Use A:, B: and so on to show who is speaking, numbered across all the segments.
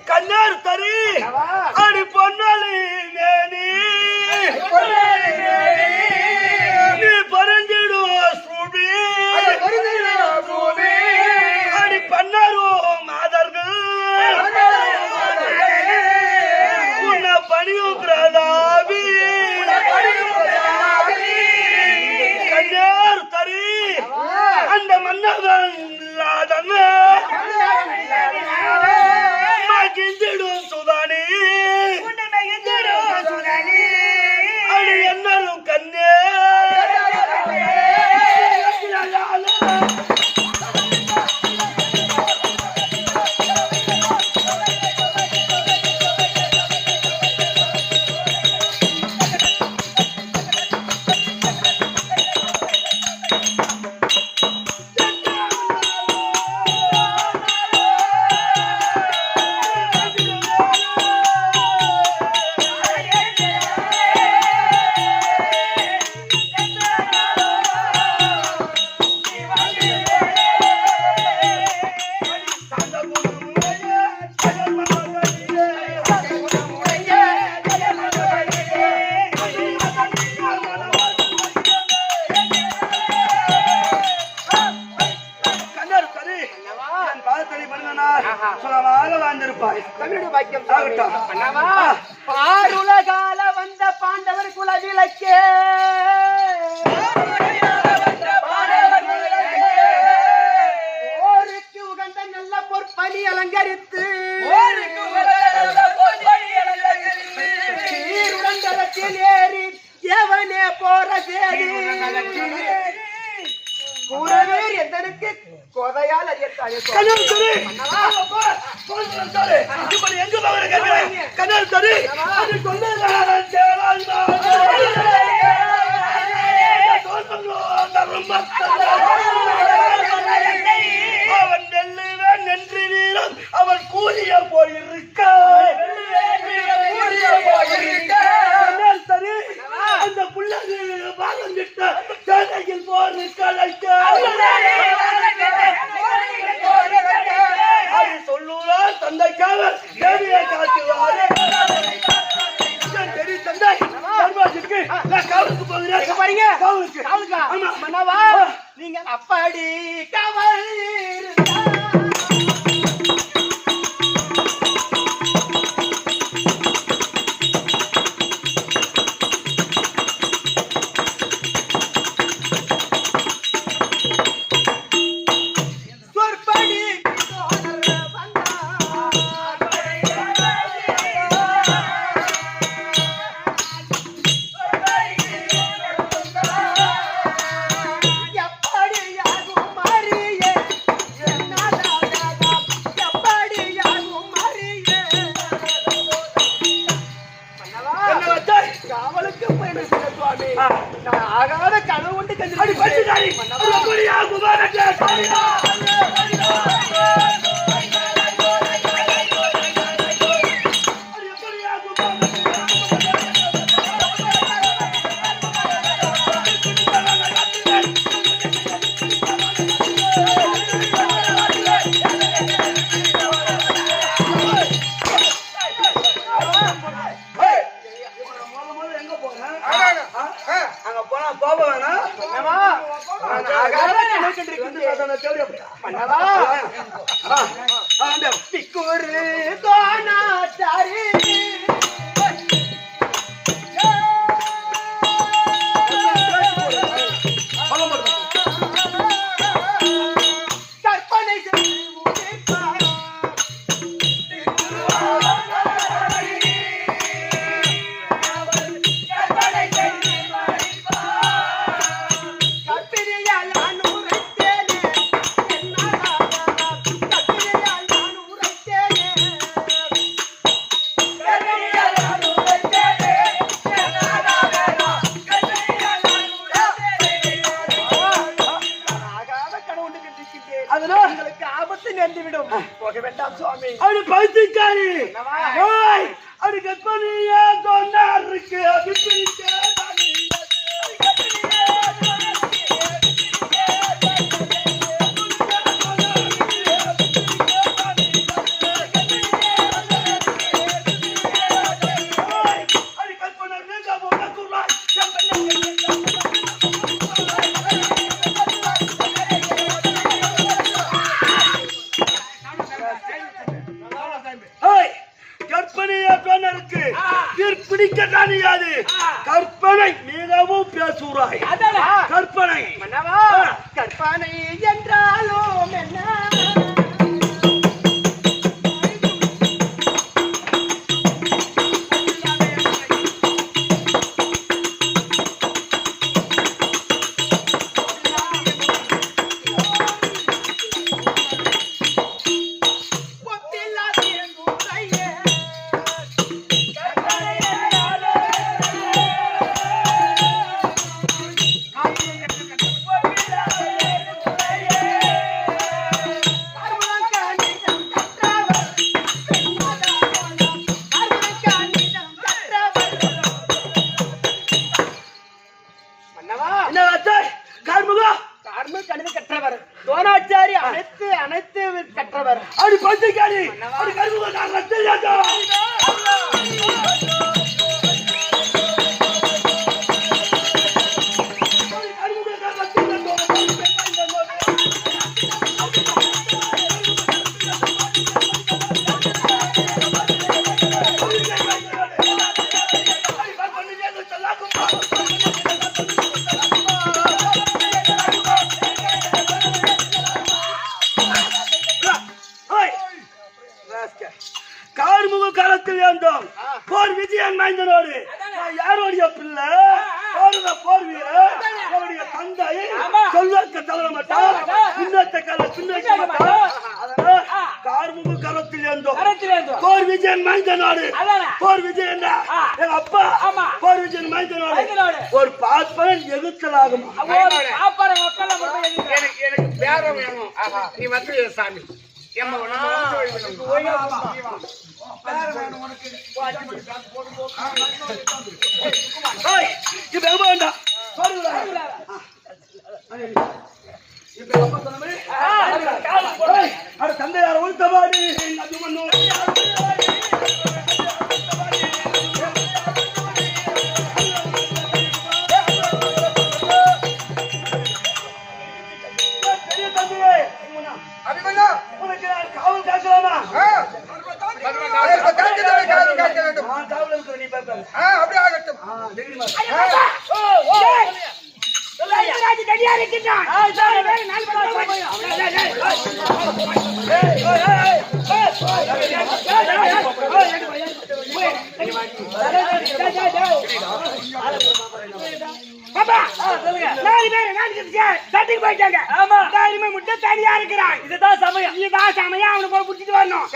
A: கண்ணார் தரி அடி பொன்னாளி மேனி நீ பரஞ்சிடும் சூபி அடி பன்னாரோ மாதர்கள் உன்னை பணியும் பிரதாபி கண்ணார் தரி அந்த மன்னவன் மகிழ்ந்திடும் சுதானி அடி என்னரும் கண்ணே
B: பாருலகால வந்த பாண்டவர் குல விளக்கே ஓருக்கு உகந்த நல்ல பொற்பணி அலங்கரித்து சீருடந்தரத்தில் ஏறி எவனே போற சேரி கூறவேர் எந்தனுக்கு கொதையால் அறியத்தாயே
A: எங்க கண்ணால் தரி அவன் நெல்லுவன் நன்றி வீரம் அவன் கூலிய போயிருக்க சரி அந்த புள்ளது பாகம் விட்ட சேனையில் போர் கலைக்க அது சொல்லுவார் தந்தைக்காக தேவியை காட்டுவார் சரி தந்தை தர்பாஜிக்கு நான் காவலுக்கு போகிறேன்
B: பாருங்க
A: காவலுக்கு
B: மன்னவா நீங்க அப்படி காவல் ஆகாத கனவு கொண்டு போக வேண்டாம் சுவாமி.
A: அவரு பைத்தியக்காரி. அவரு கற்பனையா சொன்னார் இருக்கு.
B: தமிழ் கணித கற்றவர் துரோணாச்சாரி அனைத்து அனைத்து கற்றவர்
A: அப்படி பச்சைக்காரி அப்படி கருமுக ரத்தம் கார்முக காலத்தில் இருந்தோம் போர் விஜயன் மைந்தனோடு யாரோடைய பிள்ளை போர் வீரர் அவருடைய தந்தை சொல்வதற்கு தவற மாட்டார் இன்னொத்த கால பின்வைக்க மாட்டார் அதனால கார்முக காலத்தில் இருந்தோம் போர் விஜயன் மைந்தனோடு போர் விஜயன் எங்க அப்பா போர் விஜயன் மைந்தனோடு ஒரு பார்ப்பன் எதிர்த்தலாகும்
C: எனக்கு பேரம் வேணும் நீ வந்து சாமி
A: தந்தையார் உள்தபாடி உனக்கு நான் காவல் காக்கலாமா
C: அப்படி ஆகட்டும்
B: போயிட்டாங்க முட்டை தனியா இருக்கிறான் இதுதான் சமயம் அவனுக்கு பிடிச்சிட்டு வரணும்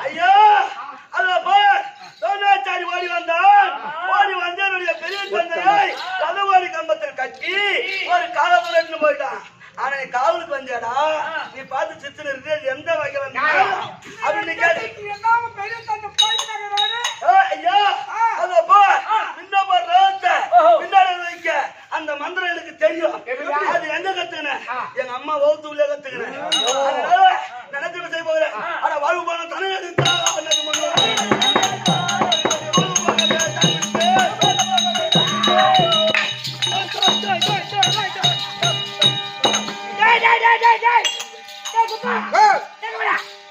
A: ஐயா தோணாச்சாரி ஓடி வந்தான் என்னுடைய பெரிய தந்தையை கதவாடி கம்பத்தில் கட்டி ஒரு காலத்துல போயிட்டான் ஆனா நீ காவலுக்கு வந்தியாடா நீ பார்த்து சித்திர இருக்கு எந்த வகையில அப்படின்னு கேட்டு ஐயா அத போ பின்னாடி வைக்க அந்த மந்திரம் எனக்கு தெரியும் அது எங்க கத்துக்கினேன் எங்க அம்மா வகுத்துக்குள்ளே கத்துக்கினேன் அதனால நினைச்சு செய்ய போகிறேன் ஆனா வாழ்வு போன தனி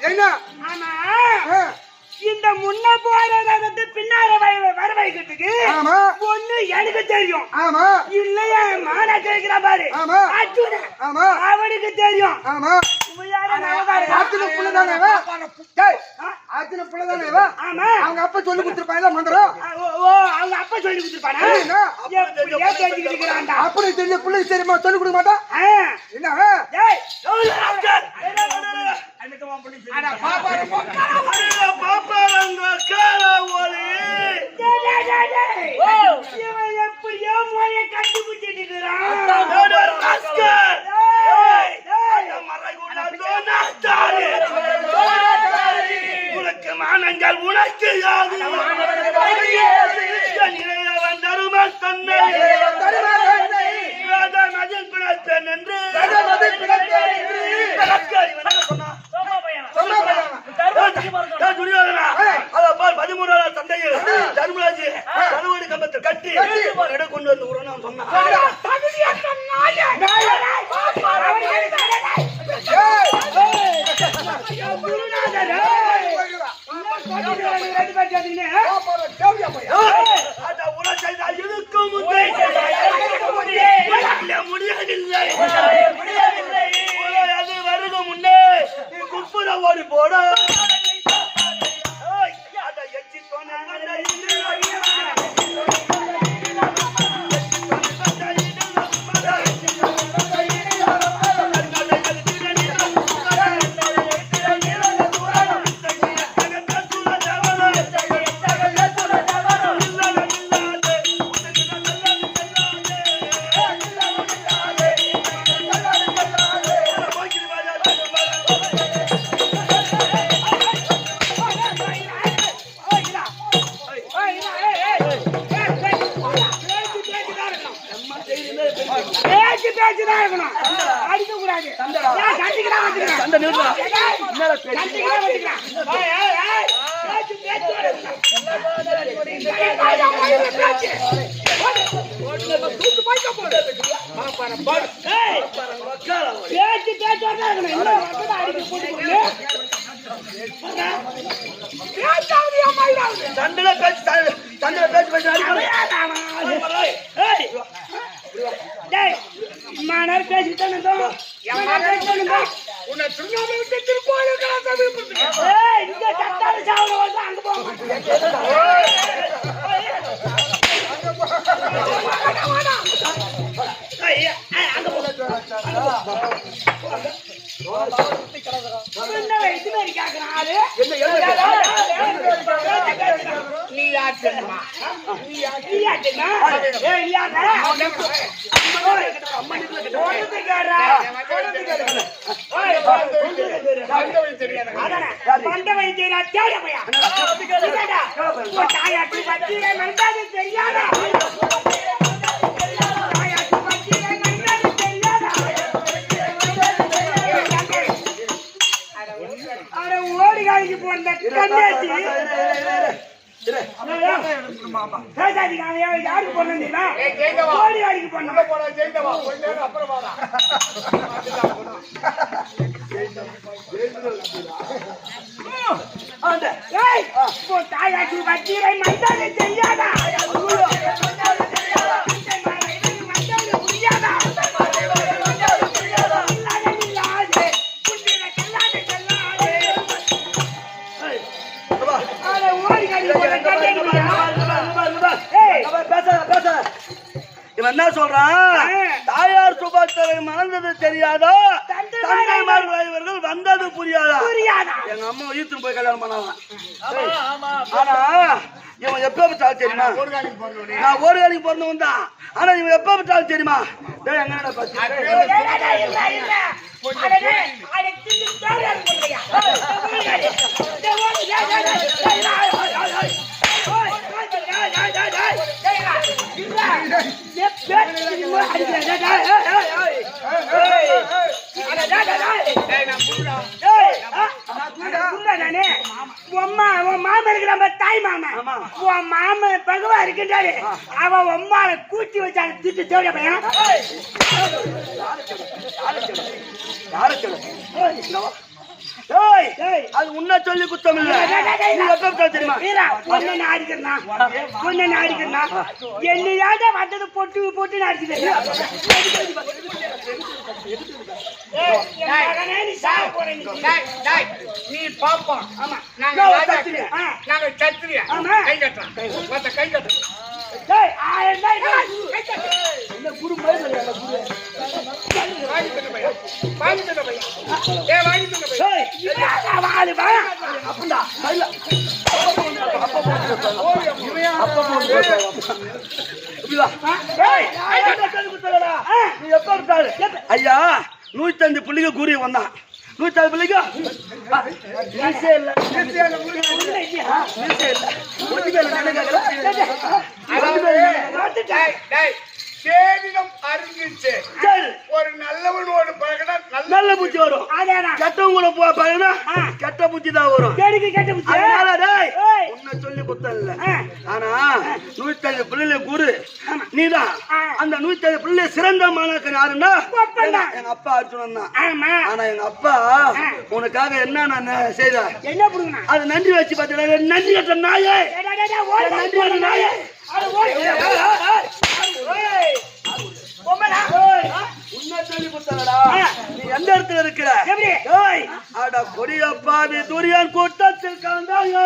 C: என்ன
B: இந்த முன்ன போறது பின்னால வர வைக்கிறதுக்கு ஒண்ணு எனக்கு தெரியும் இல்லையா மானா கேட்கிற பாரு அவனுக்கு தெரியும்
C: அவங்க அப்பா சொல்லி கொடுத்துருப்பாங்க மந்திரம்
B: அவங்க அப்பா சொல்லி கொடுத்துருப்பாங்க
C: அப்படி தெரியல பிள்ளைக்கு தெரியுமா சொல்லி கொடுக்க மாட்டான் என்ன
B: எப்படியோ மொழியை கண்டுபிடிச்சிட்டு
A: உனக்கு மானங்கள் உனக்கு யாது தரும தன்னை மதில் பிழைத்தேன் என்று துரியோதனா அத பார் 13 தந்தையில் தர்மராஜ் கதவாடி கம்பத்தில் கட்டி இடம் கொண்டு வந்து உடனே சொன்னான் முடியவில்லை அது வருக முன்னே நீ குப்புற ஓடி போட அதை எச்சி
B: பேச்சுதான் இருக்கணும். அடிக்க கூடாது. ஏன் சண்டைக்குதான் வந்துக்கிறான்?
A: சண்டை நிறுத்துடா.
B: சண்டைக்குதான் வந்துக்கிறான். ஏய், ஏய், ஏய். பேச்சு பேச்சோட இருக்கணும். பேச்சு. ஏய், பேச்சு பேச்சோட தான் இருக்கணும். என்ன வந்து அடிக்க போட்டு பேச்சாவது அம்மாயிடாவது.
A: சண்டையில பேச்சு அடிக்கணும்.
B: ஏய், டேய், இம்மா நேரம் பேசிக்கிட்டே இருந்தோம். எம்மா பேசிக்கிட்டே இருந்தோம். உன்னை திருநாம விட்டு திருக்கோயிலுக்கு நான் சமீபத்துக்கு. ஏய், இங்க சட்டான சாவல வந்து அங்க போக நீ யாருமா பண்ட வைத்தியரா தேட பையா தாயாட்டு பத்திரை மண்டாது தெரியாதா ஓடி காலிக்கு போன கண்டாச்சு யாருக்கு போனா ஓடி காலிக்கு போன தாயாட்டு பத்திரை மண்டாது தெரியாதா
A: இவன் என்ன சொல்றான்? தாயார் சுபாத்தரை மறந்தது தெரியாதா, தந்தைமார்கள் இவர்கள் வந்தது புரியாதா? எங்க அம்மா ஈத்துன்னு போய் கல்யாணம் பண்ணாங்க. ஆனா இவன் எப்ப பெற்றாலும் தெரியுமா? நான் ஒரு வேலைக்கு பிறந்தவன் தான். ஆனா இவன் எப்ப பெற்றாலும் தெரியுமா? எங்க
B: தாய் மாமா உன் மாமா பகவா இருக்கின்றாரு. அவன் அம்மாவை கூட்டி வச்சாங்க திட்டு தேவையா பையன்.
A: அது உன்ன சொல்லி குத்தம் இல்ல. தெரியுமா
B: என்னையாத வந்தது பொட்டு பொட்டு அடிச்சுது.
C: நீ பாப்பா நாங்க சத்திரியா கை கட்டுறோம் கை கட்டுறோம்
A: குரு ஐயா 105 பிள்ளைங்க கூறி வந்தான். 105 பிள்ளைங்க
C: சேவிடம் அறிஞ்சிச்சு ஒரு நல்லவனோடு பழகினா
A: நல்ல புத்தி வரும். கெட்டவங்க பழகினா கெட்ட புத்தி தான் வரும். உன்னை சொல்லி குத்தம் இல்ல. ஆனா 105 பிள்ளைல குரு நீதான். அந்த 105 பிள்ளை சிறந்த மாணாக்கன் யாருன்னா எங்க அப்பா அர்ஜுனன் தான். ஆனா எங்க அப்பா உனக்காக என்ன நான் செய்த அது நன்றி வச்சு பார்த்தீங்கன்னா நன்றி கட்ட நாயே நன்றி நாயே நீ எந்த இடத்துல இருக்கிற? அட கொடியப்பாவி துரியான் கூட்டத்தில் கலந்தாங்க.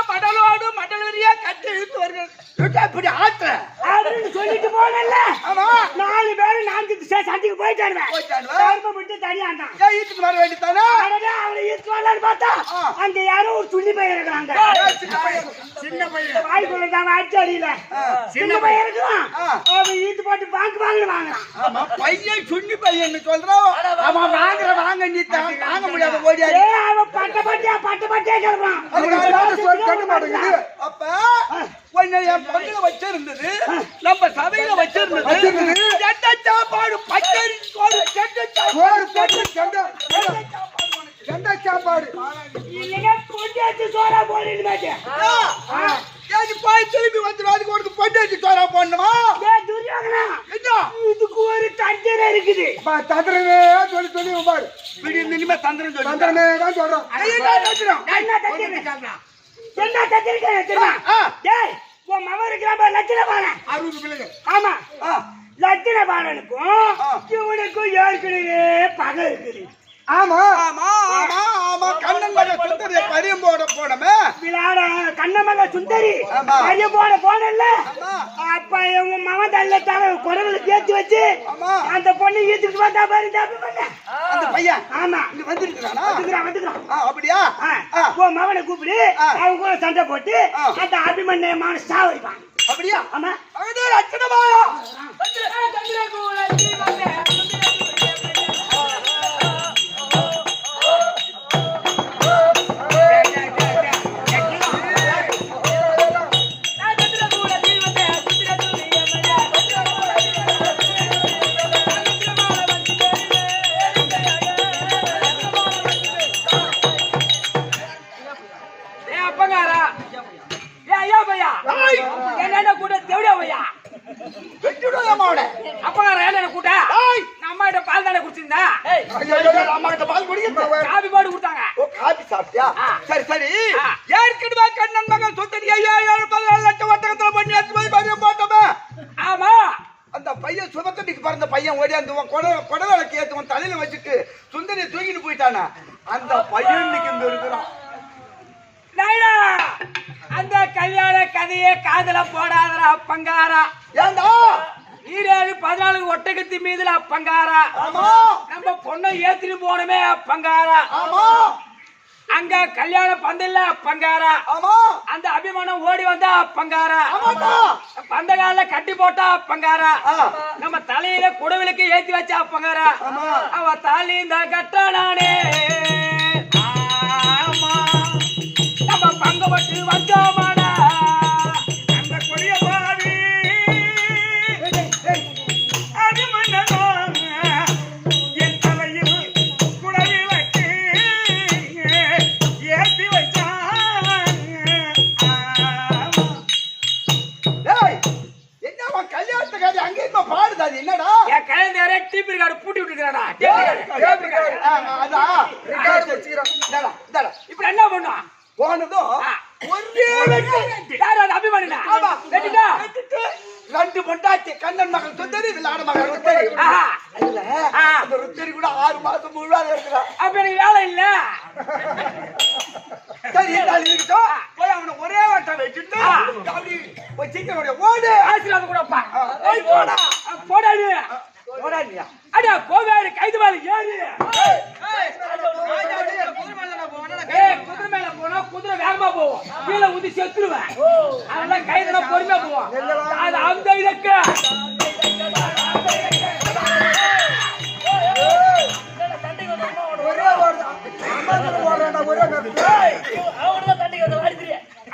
C: மடலோடு மடலறியா கட்டி இழுத்து வருகிறது
B: சொல்லிட்டு போனல 4 பேரும் 4 சண்டைக்கு போயிட்டானுங்க விட்டு தனியாண்டான்
C: ஈத்துக்கு வர வேண்டியதானே
B: அவனை ஈத்து வரலான்னு பார்த்தா அங்க யாரோ ஒரு துள்ளி பையன் இருக்கிறாங்க
C: சின்ன பையன்
B: வாய்க்குள்ள தான் அடிச்சு அடியில சின்ன பையன் இருக்கிறான் அவன் ஈத்து போட்டு வாங்கலாம்
C: ஆமா பையன் சுண்ணி பையன் சொல்றான் அவன் வாங்க நீ தாங்க முடியாத ஓடியாரு
B: அவன் பட்ட கிளம்புறான்
C: அப்ப உன்னை என் பங்குல வச்சிருந்தது நம்ம சபையில வச்சிருந்தது செண்ட சாப்பாடு பச்சரி சோறு செண்ட சாப்பாடு
B: இல்லைன்னா கொண்டாச்சு சோறா போடுன்னு
C: போய் திரும்பி வந்துடும் அதுக்கு ஒரு பொண்டாட்டி சோறா போடணுமா
B: இதுக்கு ஒரு தந்திரம் இருக்குது
C: தந்திரமே சொல்லி பாரு இனிமே தந்திரம் சொல்லி தந்திரமே தான் சொல்றோம்
B: என்ன தந்திரம் தெரியுமா டேய் உன் மவ இருக்கிற லட்சண பாலன்
C: 60 பிள்ளைங்க
B: ஆமா லட்சண பாலனுக்கும் இவனுக்கும் ஏற்கனவே பகை இருக்குது
C: ஆமா ஆமா ஆமா ஆமா கண்ணன் மக சுந்தரி பரியம் போட போனமே
B: விளையாட கண்ணன் மக சுந்தரி பரியம் போட போனல அப்ப இவங்க மகன் தள்ள தலை குடவுல தேய்ச்சி வச்சு அந்த பொண்ணு ஈத்துக்கு வந்தா பாரு தப்பு பண்ண
C: அந்த பையன்
B: ஆமா
C: இங்க வந்துருக்கானா
B: வந்துக்கிறான்
C: அப்படியா
B: உன் மகனை கூப்பிடு அவங்க கூட சண்டை போட்டு அந்த அபிமன்யமான சாவடிப்பான்
C: அப்படியா
B: ஆமா
C: அது லட்சணமா
B: என்ன கூட தேவடியா பையா அம்மா கிட்ட பால் தானே குடிச்சிருந்தா
C: பால் குடிக்க
B: காபி போட்டு கொடுத்தாங்க
C: காபி சாப்பிட்டியா சரி சரி ஏற்கனவே கண்ணன் மகன் சுந்தரி 7 லட்சம் வட்டகத்துல பண்ணி எடுத்து போட்டோமே
B: ஆமா
C: அந்த பையன் சுபக்கட்டிக்கு பிறந்த பையன் ஓடி அந்த குடவிளக்கு ஏத்துவன் தலையில வச்சுட்டு சுந்தரியை தூக்கிட்டு போயிட்டானா அந்த பையன் இன்னைக்கு இங்க இருக்கிறான்
B: அந்த கல்யாண கதையே காதல போடாதரா பங்காரா
C: ஏண்டா
B: 14 ஒட்டகத்தி மீதுல பங்காரா நம்ம பொண்ணை ஏத்திட்டு போனமே பங்காரா அங்க கல்யாண பந்தல்ல பங்காரா அந்த அபிமானம் ஓடி வந்தா பங்காரா பந்தகால கட்டி போட்டா பங்காரா நம்ம தலையில குடவிலுக்கு ஏத்தி வச்சா பங்காரா அவ தாலி இந்த கட்டானே நம்ம பங்கப்பட்டு வந்தோமாடா அந்த கொடிய பாவி அபிமன்னனோ என் தலையில் குடவிலுக்கு ஏத்தி வச்சான்
C: என்ன கல்யாணத்துக்காரி அங்கே இப்ப பாடுதாது என்னடா
B: என் கல்யாண டிபி கார்டு பூட்டி விட்டுக்கிறாடா இப்ப என்ன பண்ணுவான்
C: போனதும் ஒரே
B: அபிமானினா
C: ரெண்டு பொண்டாட்டி கண்ணன் மகன் சுந்தரி விளையாட மகன் ருத்தரி இல்ல அந்த ருத்தரி கூட 6 மாசம் முழுவாத இருக்கிறான்
B: அப்ப எனக்கு வேலை இல்ல
C: சரி இருக்கட்டும் போய் அவனை ஒரே வட்டம் வச்சுட்டு அப்படி போய் சீக்கிரம் ஓடு
B: ஆசீர்வாதம் கூடப்பா போடா போடாது
C: போடாதியா
B: அடா கோவேறு கைது மேல ஏறி குதிரை மேல போனா குதிரை வேகமா போவோம் கீழே ஊதி செத்துருவேன் அதெல்லாம் கைதுல பொறுமையா போவோம் அது அந்த இதுக்கு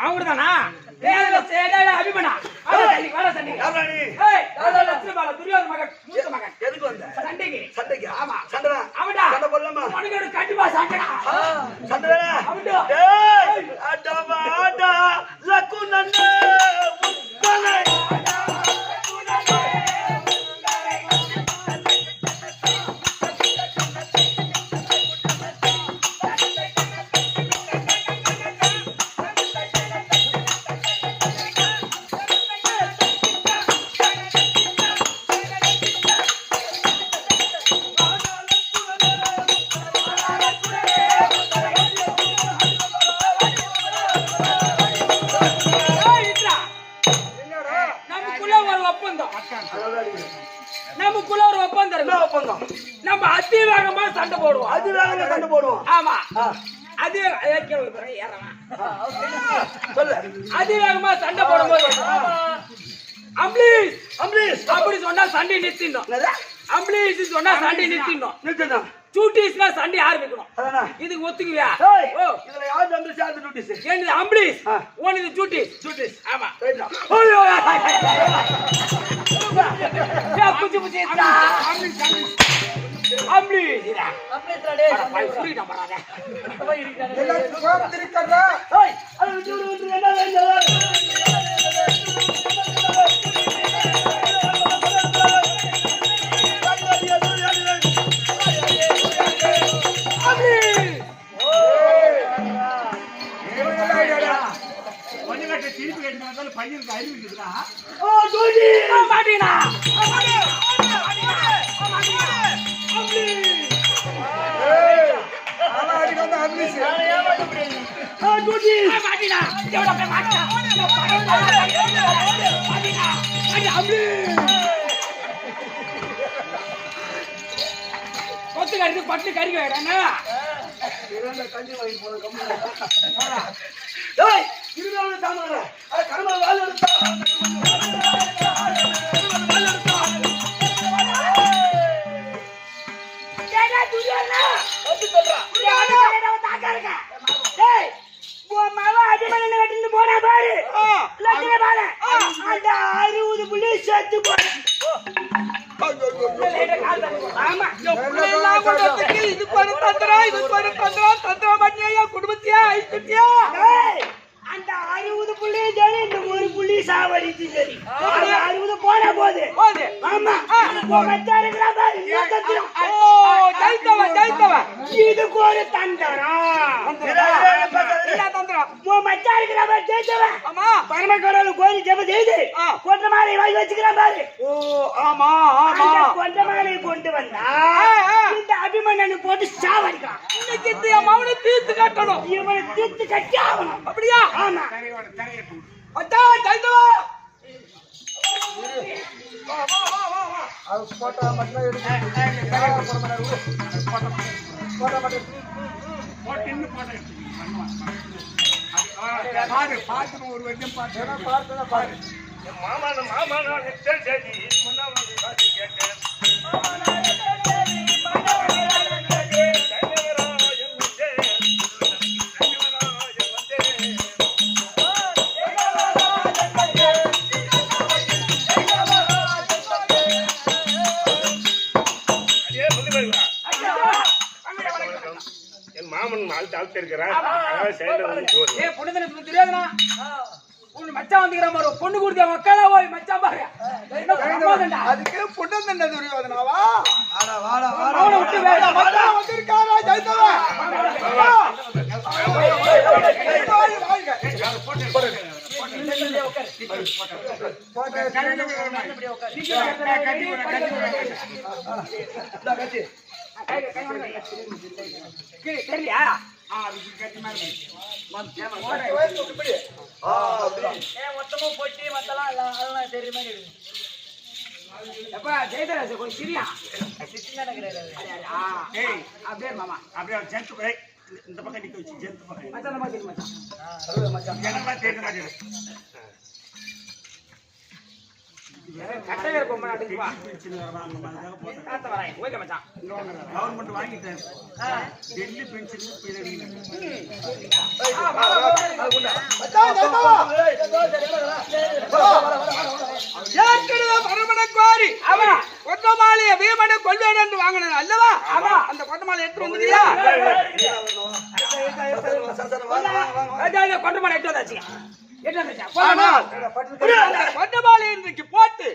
B: அவங்கதானா
A: ஒப்பந்தம்.
B: நம்ம அதிவேகமா சண்டை போடுவோம்.
A: அதிவேகமா சண்டை போடுவோம்.
B: ஆமா.
A: ஆ. சொல்லு.
B: அதிவேகமா சண்டை போடும்போது அம்ப்ளீஸ்
A: அம்பரீஷ்
B: அப்படி சொன்னா சண்டை நிறுத்திடணும்.
A: என்னது?
B: அம்ப்ளீஸ் சொன்னா சண்டை நிறுத்திடணும்.
A: நிறுத்தணும்.
B: சூட்டிஸ்னா சண்டை ஆரம்பிக்கணும்.
A: அதானே?
B: இதுக்கு ஒத்துக்குவியா?
A: ஏய்,
B: ஓ,
A: இதுல யாரு அம்பரீஷ், யாரு நோட்டீஸ்?
B: என்னது அம்ப்ளீஸ்?
A: ஆ.
B: உனது சூட்டிஸ்.
A: நோட்டீஸ்.
B: ஆமா.
A: ரைட்டா.
B: ஐயோ, புச்சி புச்சி அம்ப்ளீஸ் இதா. அட, பாய், சொல்லிட்டா பராத.
C: எல்லாரும் கோபத்திருக்கிறதா?
A: ஏய், அதை விட்டு விடு, விட்டு என்ன வேணும்? ஓ, ஜோதி!
B: மாட்டீனா?
C: ஆனா அதுக்கு வந்து அம்மிஸ்.
A: ஆ, ஜோதி!
B: மாட்டீனா? எவ்வளோ பேர் மாட்டீனா? மாட்டீனா? அடி அம்ப்ளீஸ்! கொத்து கறிக்கு பட்டு கறிக்க வேடானா?
A: ஏய், இருபது சாமான். அது கர்ம வேலை எடுத்தா.
B: ஏடா துரியனா?
A: வந்து சொல்றா.
B: துரியனா தாக்க இருக்க. டேய், உன் மவ அடிமண்ண வெட்டிட்டு போனா பாரு. லட்சண பாரு. அந்த 60 புள்ளி செத்து போற. ஆமா.
C: எல்லாம் கொண்டதுக்கு இது பண்ண தந்திரா, இது பண்ண தந்திரா, தந்திரம் பண்ணியா குடும்பத்தையா ஐக்கிட்டியா?
B: டேய், அந்த 60 புள்ளி சரி, இந்த ஒரு புள்ளி சாவடிச்சு சரி. அந்த 60 போனா போது. ஆமா. உன் மச்சான் இருக்கிறா பாரு. இந்த தந்திரம். இதுக்கு ஒரு தந்திரம்.
C: என்ன தந்திரம்?
B: உன் மச்சான் இருக்கிறா பாரு, ஜெயிச்சவன்.
C: ஆமா.
B: பரமக்கடவுள் கோயில் ஜெபம் செய்து கொண்ட மாலை வாங்கி வச்சுக்கிறான் பாரு.
C: ஓ, ஆமா ஆமா.
B: அந்த கொண்ட மாலையை கொண்டு வந்தா இந்த அபிமன்னனு போட்டு சாவடிக்கலாம்.
C: இன்னைக்கு இந்த மவனை தீர்த்து கட்டணும்.
B: இவனை தீர்த்து கட்டி ஆகணும்.
C: அப்படியா?
B: ஆமா.
C: அத்தா தைத்தவா. வா வா வா வா வா. அது போட்டா மட்டும் எடுத்து. போட்டா மட்டும். போட்டின்னு போட்டா. பாரு பாத்து ஒரு வரைக்கும் பாத்து. பார்த்தா பாரு.
A: மாமா நிச்சயம் சரி. முன்னாடி காட்டி கேட்டேன். என் மாமன் நாள் தாழ்த்து இருக்கிறார்.
B: ஏய், பொண்ணு தானே தெரியாதுனா? உன் மச்சான் வந்துக்கிற மாதிரி பொண்ணு கொடுத்த மக்களா போய் மச்சான் பாரு. என்ன பிரமாதம்டா.
C: அதுக்கு புட்டம் தண்டை துரியோதனாவா? ஆனா வாடா வாடா.
B: அவனை விட்டு வேற
C: மச்சா வந்திருக்காரா தைத்தவா?
B: தெரியலையா? மொத்தமும் போட்டி மத்தெல்லாம் அதெல்லாம் தெரிய மாதிரி இருக்கு. எப்ப ஜெயதராஜ் கொஞ்சம் சிரியா அப்படியே மாமா
A: அப்படியே ஜென்ட் இந்த பக்கம் நிக்க வச்சு ஜென்ட் பக்கம்
B: மச்சான் மாதிரி மச்சான்
A: எனக்கெல்லாம் தெரிஞ்ச மாதிரி
B: கட்டையர் பொம்மை நாட்டுக்கு வா
A: கவர்மெண்ட்
B: தாத்த வரேன் ஓகே மச்சான்
A: வாங்கிட்டேன். டெல்லி பென்ஷன்
C: ஏற்கனவே பரமணக்குவாரி
B: ஆமா
C: கொட்டமாலைய வீமனை கொள்வேன் என்று வாங்கினது அல்லவா?
B: ஆமா.
C: அந்த கொட்டமாலை எடுத்து வந்துட்டியா?
B: கொண்டு எட்டு வந்தாச்சு
C: கொட்டமாலை இன்றைக்கு போட்டு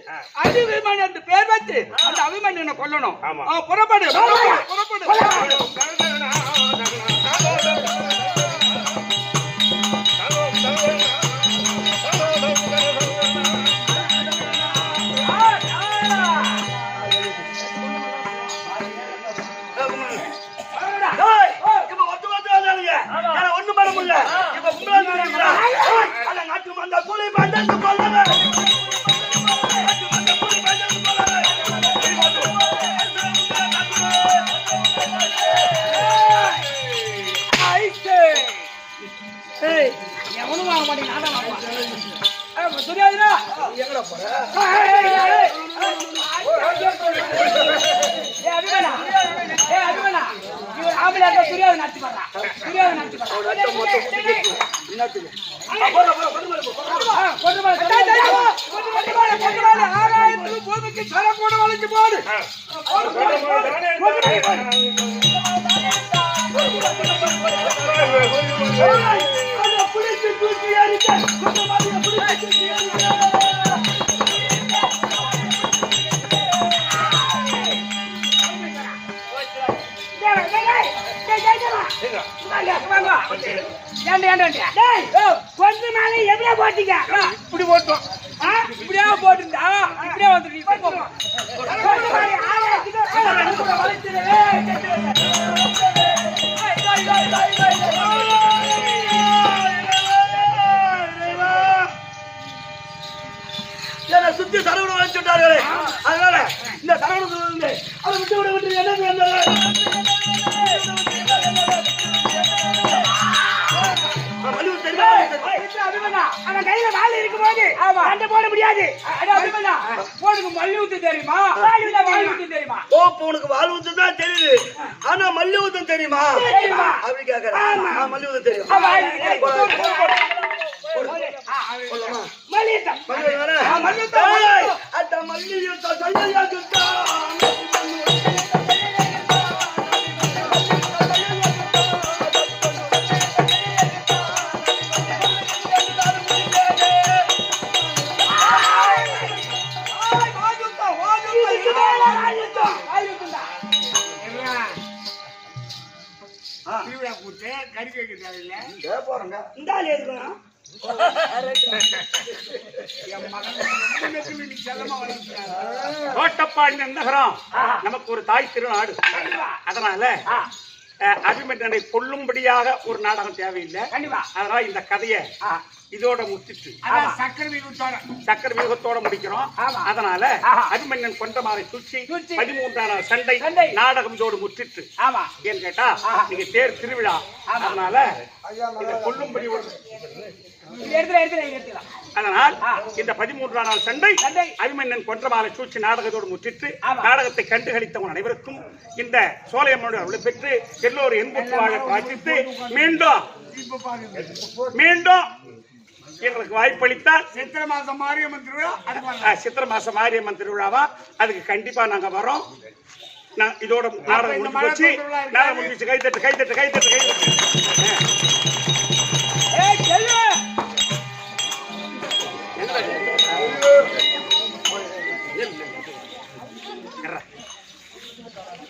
C: அபிமன் என்று பேர் வச்சு அந்த அபிமன்யனை கொல்லணும். புறப்படு புறப்படு.
A: ஒண்ணு பண்ண முடியல. இப்ப நாட்டு மந்த கூலி பந்தத்து கொள்ளவே
C: எங்கடா போற பூமிக்கு தரக்கூட வளைச்சு போடு
A: புளிச்சு தூக்கி எறிக்க
B: கொஞ்சம் மேலே எப்படியா போட்டீங்க
C: இப்படி போட்டோம்
B: இப்படியா போட்டுருந்தா இப்படியே வந்துட்டு
A: சுத்தி சரவணம் வச்சுட்டார்களே அதனால இந்த சரவணத்துல அதை விட்டு விட விட்டு என்ன
B: அவன் கையில வாள் இருக்கும் போது சண்டை போட முடியாது போனுக்கு மல்யுத்தம் தெரியுமா வாழ்வுத்தம் தெரியுமா
A: உனக்கு வாழ்வுத்தம் தான் தெரியுது ஆனா மல்யுத்தம் தெரியுமா அப்படி கேக்குறேன் மல்யுத்தம் தெரியும்
D: கோட்டப்பாடி நகரம் நமக்கு ஒரு தாய் திருநாடு. அதனால அபிமன்யனை கொல்லும்படியாக ஒரு நாடகம் தேவையில்லை. அதனால இந்த கதையை இதோட முடிச்சிட்டு சக்கர வியூகத்தோட முடிக்கிறோம். அதனால அபிமன்யன் கொண்ட மாலை தூச்சி 13ஆம் சண்டை நாடகம் இதோடு முற்றிட்டு ஏன்னு கேட்டா நீங்க தேர் திருவிழா. அதனால இதை கொல்லும்படி அதனால் இந்த 13ஆம் நாள் சண்டை அபிமன்யன் கொன்ற மாலை சூழ்ச்சி நாடகத்தோடு முற்றிட்டு நாடகத்தை கண்டுகளித்தவன் அனைவருக்கும் இந்த சோலையம்மனுடைய அருளை பெற்று எல்லோரும் என்புவாக வாசித்து மீண்டும் எங்களுக்கு வாய்ப்பளித்தால்
C: சித்திரை மாசம் மாரியம்மன் திருவிழா
D: சித்திரை மாசம் மாரியம்மன் திருவிழாவா அதுக்கு கண்டிப்பா நாங்க வரோம். இதோட நாடகம் முடிச்சு நாடகம் முடிச்சு கைத்தட்டு கைத்தட்டு கைத்தட்டு கைத்தட்டு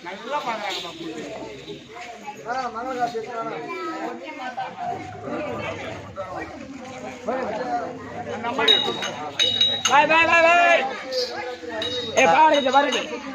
C: நல்லா பாக்குறாங்க.